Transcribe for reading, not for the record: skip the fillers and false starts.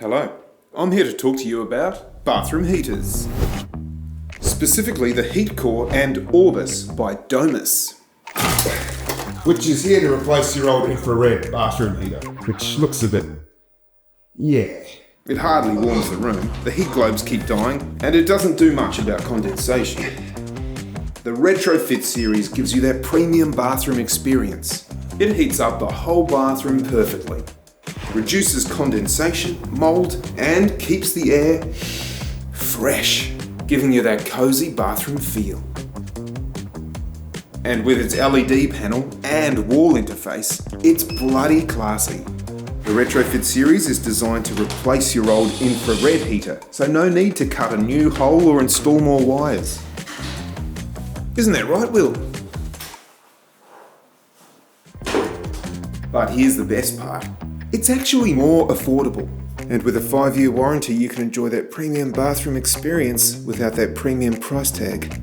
Hello, I'm here to talk to you about bathroom heaters. Specifically the Heatcore and Orbis by Domus. Which is here to replace your old infrared bathroom heater, which looks a bit... yeah. It hardly warms the room, the heat globes keep dying, and it doesn't do much about condensation. The Retrofit series gives you that premium bathroom experience. It heats up the whole bathroom perfectly, reduces condensation, mold, and keeps the air fresh, giving you that cozy bathroom feel. And with its LED panel and wall interface, it's bloody classy. The Retrofit series is designed to replace your old infrared heater, so no need to cut a new hole or install more wires. Isn't that right, Will? But here's the best part. It's actually more affordable. And with a 5-year warranty, you can enjoy that premium bathroom experience without that premium price tag.